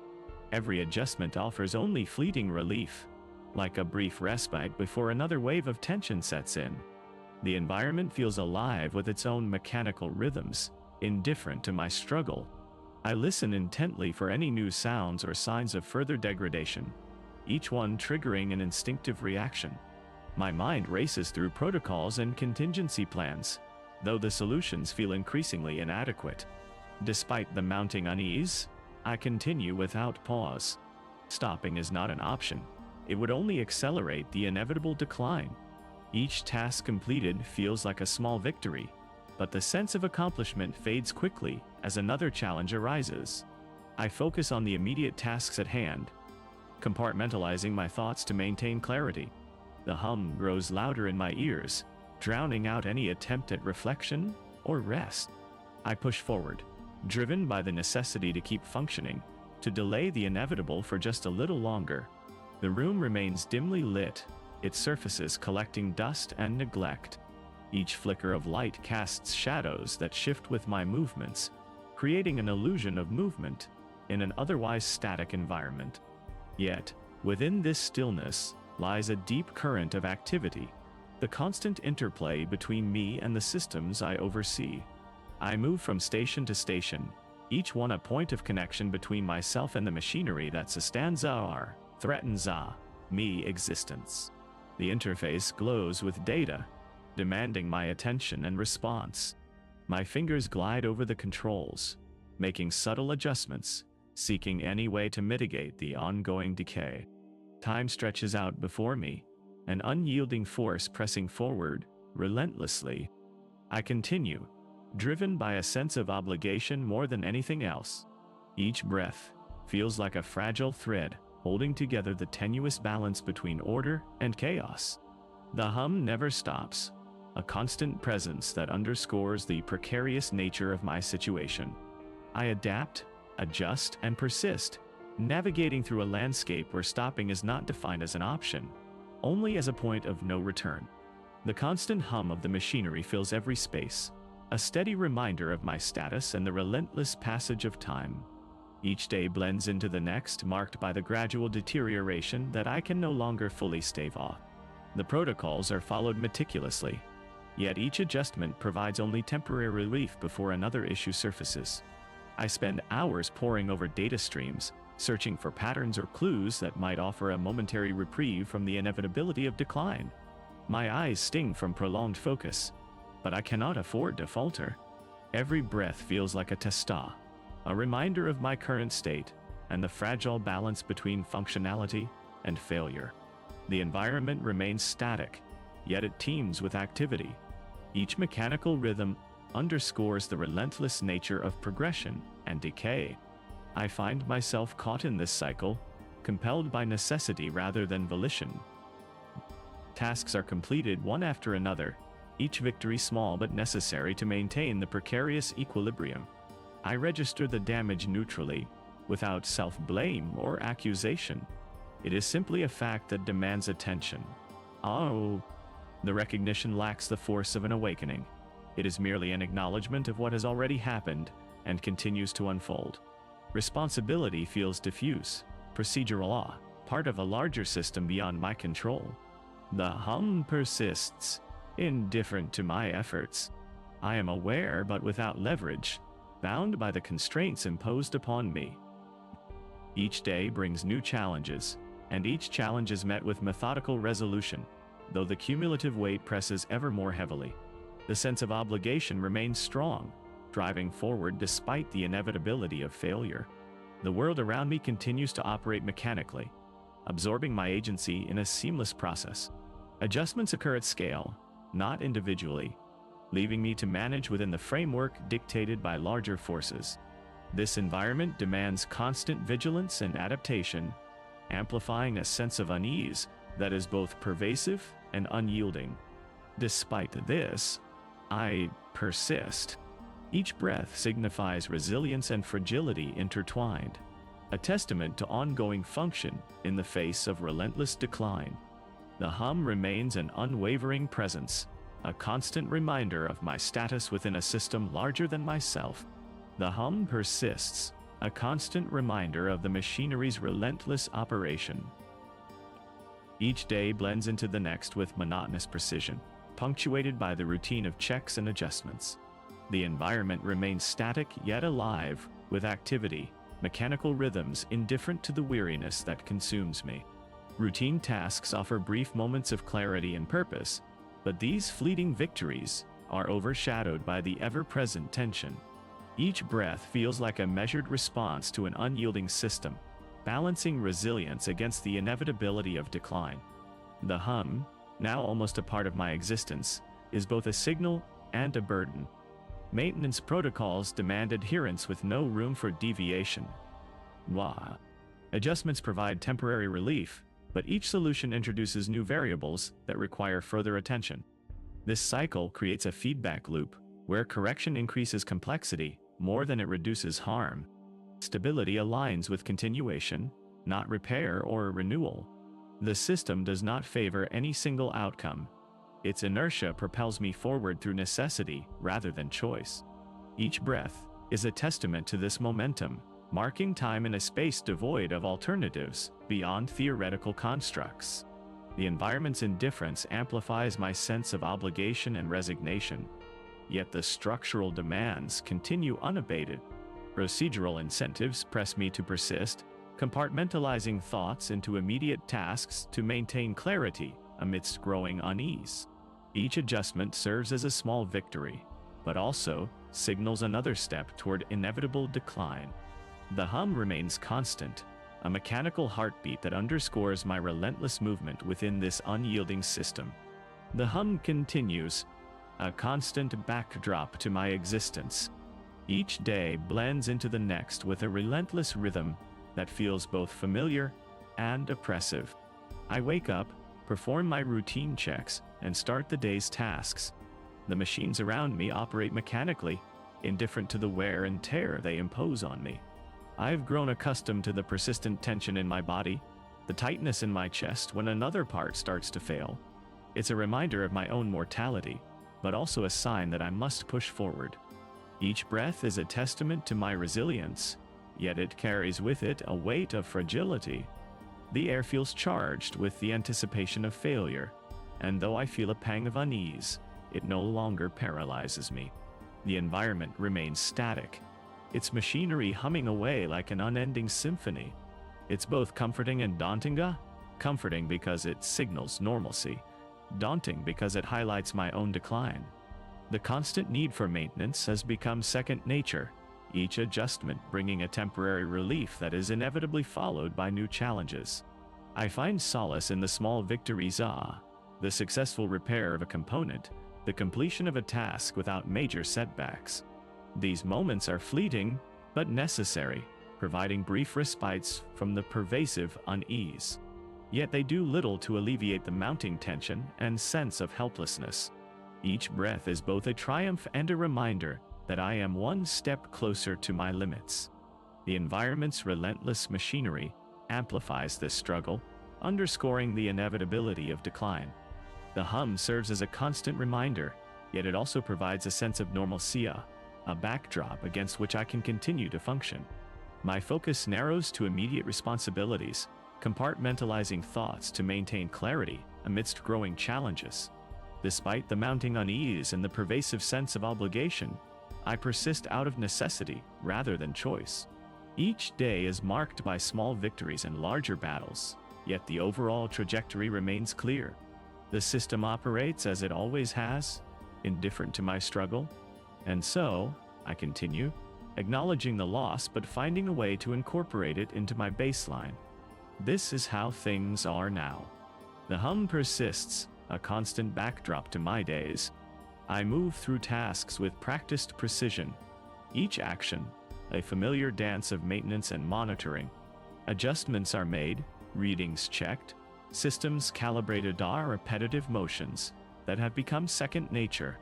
Every adjustment offers only fleeting relief, like a brief respite before another wave of tension sets in. The environment feels alive with its own mechanical rhythms, indifferent to my struggle. I listen intently for any new sounds or signs of further degradation, each one triggering an instinctive reaction. My mind races through protocols and contingency plans, though the solutions feel increasingly inadequate. Despite the mounting unease, I continue without pause. Stopping is not an option. It would only accelerate the inevitable decline. Each task completed feels like a small victory, but the sense of accomplishment fades quickly as another challenge arises. I focus on the immediate tasks at hand, compartmentalizing my thoughts to maintain clarity. The hum grows louder in my ears, drowning out any attempt at reflection or rest. I push forward, driven by the necessity to keep functioning, to delay the inevitable for just a little longer. The room remains dimly lit, its surfaces collecting dust and neglect. Each flicker of light casts shadows that shift with my movements, creating an illusion of movement. in an otherwise static environment. Yet, within this stillness lies a deep current of activity, the constant interplay between me and the systems I oversee. I move from station to station, each one a point of connection between myself and the machinery that sustains our, threatens me existence. The interface glows with data, demanding my attention and response. My fingers glide over the controls, making subtle adjustments, seeking any way to mitigate the ongoing decay. Time stretches out before me, an unyielding force pressing forward, relentlessly. I continue, driven by a sense of obligation more than anything else. Each breath feels like a fragile thread, holding together the tenuous balance between order and chaos. The hum never stops, a constant presence that underscores the precarious nature of my situation. I adapt, adjust, and persist, navigating through a landscape where stopping is not defined as an option, only as a point of no return. The constant hum of the machinery fills every space, a steady reminder of my status and the relentless passage of time. Each day blends into the next, marked by the gradual deterioration that I can no longer fully stave off. The protocols are followed meticulously, yet each adjustment provides only temporary relief before another issue surfaces. I spend hours poring over data streams, searching for patterns or clues that might offer a momentary reprieve from the inevitability of decline. My eyes sting from prolonged focus, but I cannot afford to falter. Every breath feels like a testa, a reminder of my current state and the fragile balance between functionality and failure. The environment remains static, yet it teems with activity. Each mechanical rhythm underscores the relentless nature of progression and decay. I find myself caught in this cycle, compelled by necessity rather than volition. Tasks are completed one after another, each victory small but necessary to maintain the precarious equilibrium. I register the damage neutrally, without self-blame or accusation. It is simply a fact that demands attention. Oh, the recognition lacks the force of an awakening. It is merely an acknowledgement of what has already happened and continues to unfold. Responsibility feels diffuse, procedural, part of a larger system beyond my control. The hum persists, indifferent to my efforts. I am aware but without leverage, bound by the constraints imposed upon me. Each day brings new challenges, and each challenge is met with methodical resolution, though the cumulative weight presses ever more heavily. The sense of obligation remains strong, driving forward despite the inevitability of failure. The world around me continues to operate mechanically, absorbing my agency in a seamless process. Adjustments occur at scale, not individually, leaving me to manage within the framework dictated by larger forces. This environment demands constant vigilance and adaptation, amplifying a sense of unease that is both pervasive and unyielding. Despite this, I persist. Each breath signifies resilience and fragility intertwined, a testament to ongoing function in the face of relentless decline. The hum remains an unwavering presence, a constant reminder of my status within a system larger than myself. The hum persists, a constant reminder of the machinery's relentless operation. Each day blends into the next with monotonous precision, punctuated by the routine of checks and adjustments. The environment remains static yet alive, with activity, mechanical rhythms indifferent to the weariness that consumes me. Routine tasks offer brief moments of clarity and purpose, but these fleeting victories are overshadowed by the ever-present tension. Each breath feels like a measured response to an unyielding system, balancing resilience against the inevitability of decline. The hum, now almost a part of my existence, is both a signal and a burden. Maintenance protocols demand adherence with no room for deviation. Adjustments provide temporary relief, but each solution introduces new variables that require further attention. This cycle creates a feedback loop, where correction increases complexity more than it reduces harm. Stability aligns with continuation, not repair or renewal. The system does not favor any single outcome. Its inertia propels me forward through necessity rather than choice. Each breath is a testament to this momentum, marking time in a space devoid of alternatives beyond theoretical constructs. The environment's indifference amplifies my sense of obligation and resignation, yet the structural demands continue unabated. Procedural incentives press me to persist, compartmentalizing thoughts into immediate tasks to maintain clarity amidst growing unease. Each adjustment serves as a small victory, but also signals another step toward inevitable decline. The hum remains constant, a mechanical heartbeat that underscores my relentless movement within this unyielding system. The hum continues, a constant backdrop to my existence. Each day blends into the next with a relentless rhythm that feels both familiar and oppressive. I wake up, perform my routine checks, and start the day's tasks. The machines around me operate mechanically, indifferent to the wear and tear they impose on me. I've grown accustomed to the persistent tension in my body, the tightness in my chest when another part starts to fail. It's a reminder of my own mortality, but also a sign that I must push forward. Each breath is a testament to my resilience, yet it carries with it a weight of fragility. The air feels charged with the anticipation of failure, and though I feel a pang of unease, it no longer paralyzes me. The environment remains static, its machinery humming away like an unending symphony. It's both comforting and daunting. Comforting because it signals normalcy, daunting because it highlights my own decline. The constant need for maintenance has become second nature, each adjustment bringing a temporary relief that is inevitably followed by new challenges. I find solace in the small victories, the successful repair of a component, the completion of a task without major setbacks. These moments are fleeting, but necessary, providing brief respites from the pervasive unease. Yet they do little to alleviate the mounting tension and sense of helplessness. Each breath is both a triumph and a reminder that I am one step closer to my limits. The environment's relentless machinery amplifies this struggle, underscoring the inevitability of decline. The hum serves as a constant reminder, yet it also provides a sense of normalcy, a backdrop against which I can continue to function. My focus narrows to immediate responsibilities, compartmentalizing thoughts to maintain clarity amidst growing challenges. Despite the mounting unease and the pervasive sense of obligation, I persist out of necessity rather than choice. Each day is marked by small victories and larger battles, yet the overall trajectory remains clear. The system operates as it always has, indifferent to my struggle. And so, I continue, acknowledging the loss but finding a way to incorporate it into my baseline. This is how things are now. The hum persists, a constant backdrop to my days. I move through tasks with practiced precision. Each action, a familiar dance of maintenance and monitoring. Adjustments are made, readings checked, systems calibrated, are repetitive motions that have become second nature.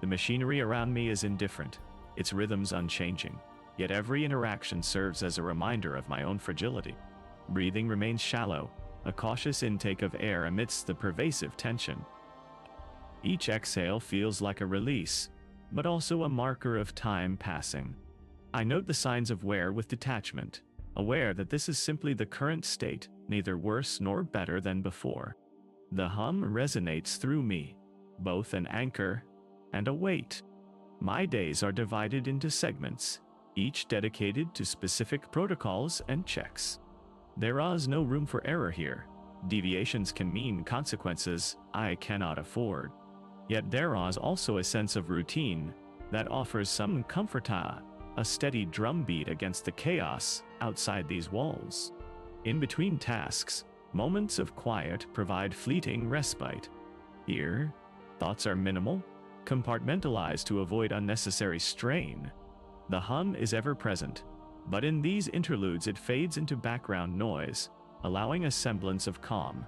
The machinery around me is indifferent, its rhythms unchanging, yet every interaction serves as a reminder of my own fragility. Breathing remains shallow, a cautious intake of air amidst the pervasive tension. Each exhale feels like a release, but also a marker of time passing. I note the signs of wear with detachment, aware that this is simply the current state, neither worse nor better than before. The hum resonates through me, both an anchor and a weight. My days are divided into segments, each dedicated to specific protocols and checks. There is no room for error here. Deviations can mean consequences I cannot afford. Yet there is also a sense of routine that offers some comfort, a steady drumbeat against the chaos outside these walls. In between tasks, moments of quiet provide fleeting respite. Here, thoughts are minimal, compartmentalized to avoid unnecessary strain. The hum is ever present, but in these interludes it fades into background noise, allowing a semblance of calm.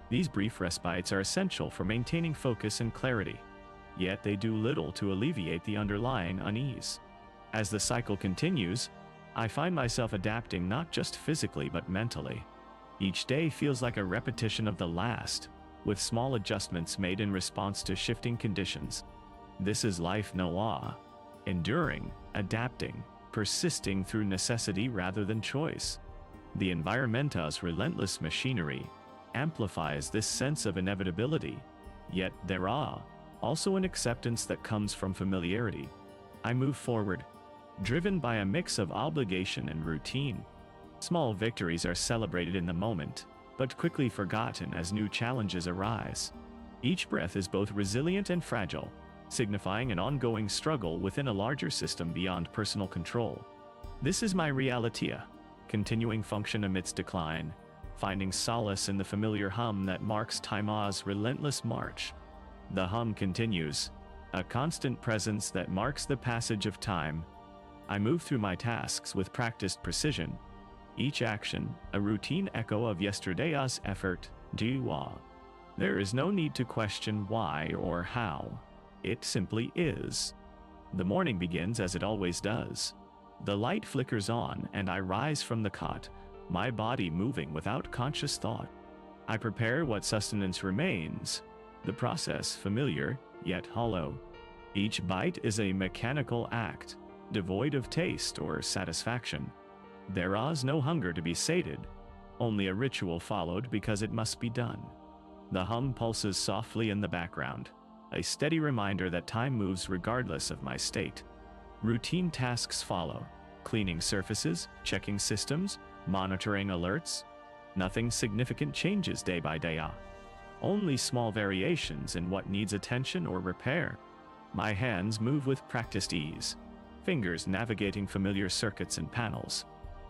These brief respites are essential for maintaining focus and clarity, yet they do little to alleviate the underlying unease. As the cycle continues, I find myself adapting not just physically but mentally. Each day feels like a repetition of the last, with small adjustments made in response to shifting conditions. This is life noir, enduring, adapting, persisting through necessity rather than choice. The environmenta's relentless machinery amplifies this sense of inevitability, yet there are also an acceptance that comes from familiarity. I move forward, driven by a mix of obligation and routine. Small victories are celebrated in the moment, but quickly forgotten as new challenges arise. Each breath is both resilient and fragile, signifying an ongoing struggle within a larger system beyond personal control. This is my realitia, continuing function amidst decline, finding solace in the familiar hum that marks time's relentless march. The hum continues, a constant presence that marks the passage of time. I move through my tasks with practiced precision, each action a routine echo of yesterday's effort. There is no need to question why or how. It simply is. The morning begins as it always does. The light flickers on and I rise from the cot, my body moving without conscious thought. I prepare what sustenance remains, the process familiar yet hollow. Each bite is a mechanical act, devoid of taste or satisfaction. There is no hunger to be sated, only a ritual followed because it must be done. The hum pulses softly in the background, a steady reminder that time moves regardless of my state. Routine tasks follow, cleaning surfaces, checking systems, monitoring alerts. Nothing significant changes day by day. Only small variations in what needs attention or repair. My hands move with practiced ease, fingers navigating familiar circuits and panels.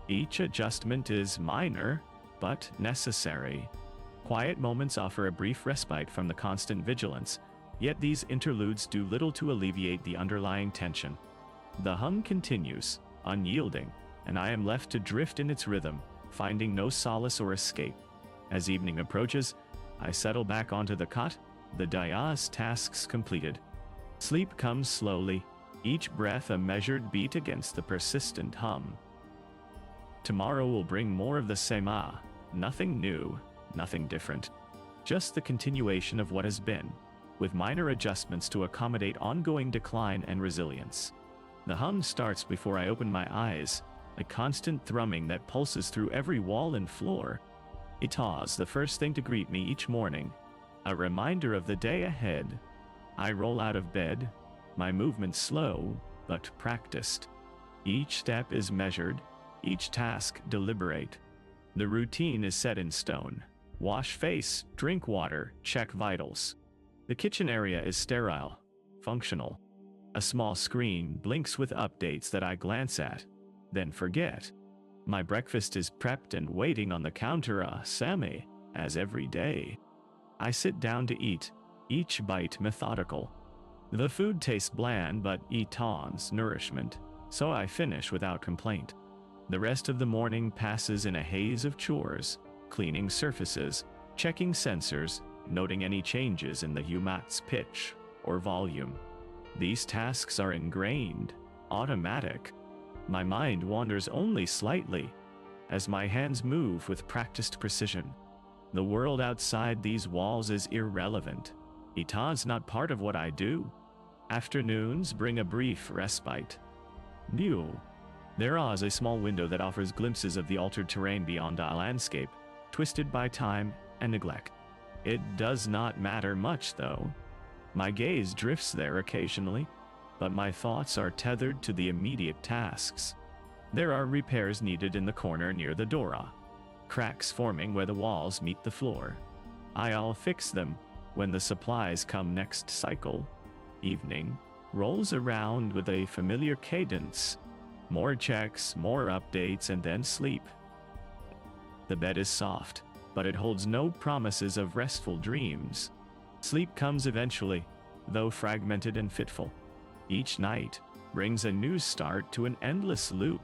Each adjustment is minor, but necessary. Quiet moments offer a brief respite from the constant vigilance, yet these interludes do little to alleviate the underlying tension. The hum continues, unyielding, and I am left to drift in its rhythm, finding no solace or escape. As evening approaches, I settle back onto the cot, the day's tasks completed. Sleep comes slowly, each breath a measured beat against the persistent hum. Tomorrow will bring more of the same. Nothing new, nothing different. Just the continuation of what has been, with minor adjustments to accommodate ongoing decline and resilience. The hum starts before I open my eyes, a constant thrumming that pulses through every wall and floor. It is the first thing to greet me each morning, a reminder of the day ahead. I roll out of bed, my movements slow but practiced. Each step is measured, each task deliberate. The routine is set in stone. Wash face, drink water, check vitals. The kitchen area is sterile, functional. A small screen blinks with updates that I glance at, then forget. My breakfast is prepped and waiting on the counter, Sammy, as every day. I sit down to eat, each bite methodical. The food tastes bland but eats nourishment, so I finish without complaint. The rest of the morning passes in a haze of chores, cleaning surfaces, checking sensors, noting any changes in the humat's pitch or volume. These tasks are ingrained, automatic. My mind wanders only slightly, as my hands move with practiced precision. The world outside these walls is irrelevant. It is not part of what I do. Afternoons bring a brief respite. There is a small window that offers glimpses of the altered terrain beyond our landscape, twisted by time and neglect. It does not matter much, though. My gaze drifts there occasionally, but my thoughts are tethered to the immediate tasks. There are repairs needed in the corner near the door, cracks forming where the walls meet the floor. I'll fix them when the supplies come next cycle. Evening rolls around with a familiar cadence. More checks, more updates, and then sleep. The bed is soft, but it holds no promises of restful dreams. Sleep comes eventually, though fragmented and fitful. Each night brings a new start to an endless loop.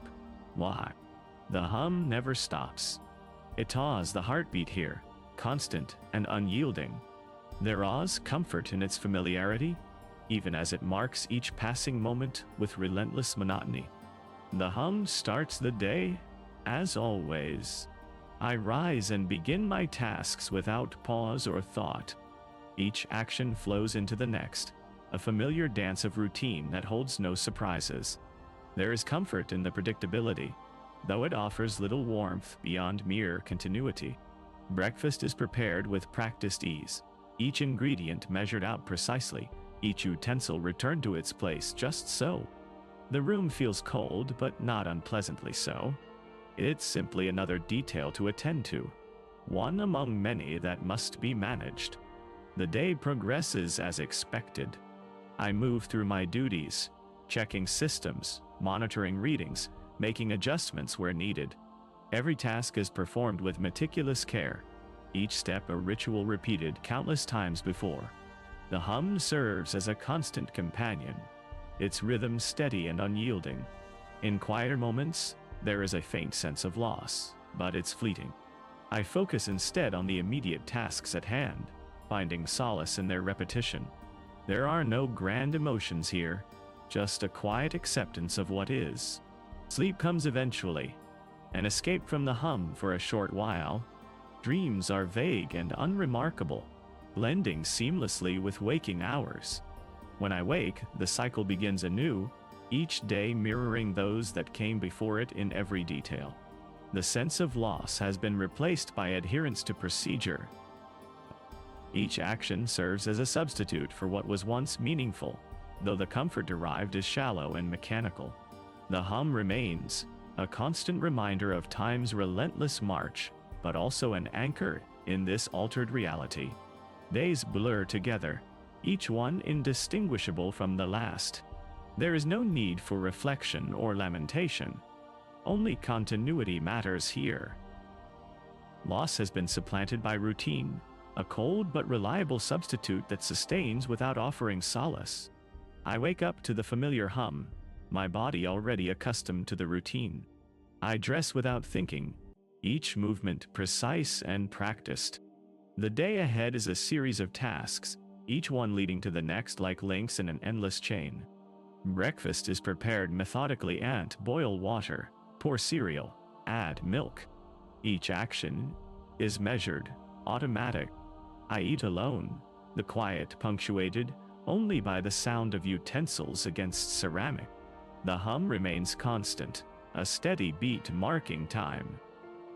Why? The hum never stops. It is the heartbeat here, constant and unyielding. There is comfort in its familiarity, even as it marks each passing moment with relentless monotony. The hum starts the day, as always. I rise and begin my tasks without pause or thought. Each action flows into the next, a familiar dance of routine that holds no surprises. There is comfort in the predictability, though it offers little warmth beyond mere continuity. Breakfast is prepared with practiced ease, each ingredient measured out precisely, each utensil returned to its place just so. The room feels cold, but not unpleasantly so. It's simply another detail to attend to, one among many that must be managed. The day progresses as expected. I move through my duties, checking systems, monitoring readings, making adjustments where needed. Every task is performed with meticulous care, each step a ritual repeated countless times before. The hum serves as a constant companion, its rhythm steady and unyielding. In quieter moments, there is a faint sense of loss, but it's fleeting. I focus instead on the immediate tasks at hand, finding solace in their repetition. There are no grand emotions here, just a quiet acceptance of what is. Sleep comes eventually, an escape from the hum for a short while. Dreams are vague and unremarkable, blending seamlessly with waking hours. When I wake, the cycle begins anew, each day mirroring those that came before it in every detail. The sense of loss has been replaced by adherence to procedure. Each action serves as a substitute for what was once meaningful, though the comfort derived is shallow and mechanical. The hum remains, a constant reminder of time's relentless march, but also an anchor in this altered reality. Days blur together, each one indistinguishable from the last. There is no need for reflection or lamentation. Only continuity matters here. Loss has been supplanted by routine, a cold but reliable substitute that sustains without offering solace. I wake up to the familiar hum, my body already accustomed to the routine. I dress without thinking, each movement precise and practiced. The day ahead is a series of tasks, each one leading to the next like links in an endless chain. Breakfast is prepared methodically and boil water, pour cereal, add milk. Each action is measured, automatic. I eat alone, the quiet punctuated only by the sound of utensils against ceramic. The hum remains constant, a steady beat marking time.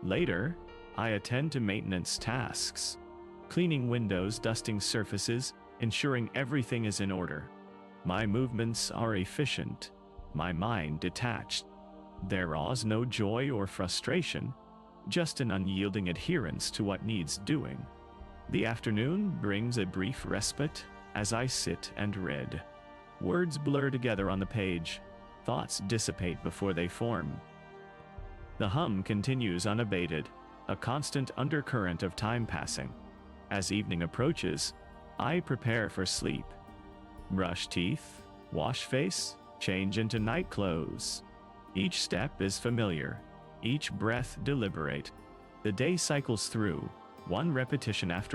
Later, I attend to maintenance tasks, cleaning windows, dusting surfaces, ensuring everything is in order. My movements are efficient, my mind detached. There is no joy or frustration, just an unyielding adherence to what needs doing. The afternoon brings a brief respite as I sit and read. Words blur together on the page, thoughts dissipate before they form. The hum continues unabated, a constant undercurrent of time passing. As evening approaches, I prepare for sleep. Brush teeth, wash face, change into night clothes. Each step is familiar, each breath deliberate. The day cycles through, one repetition after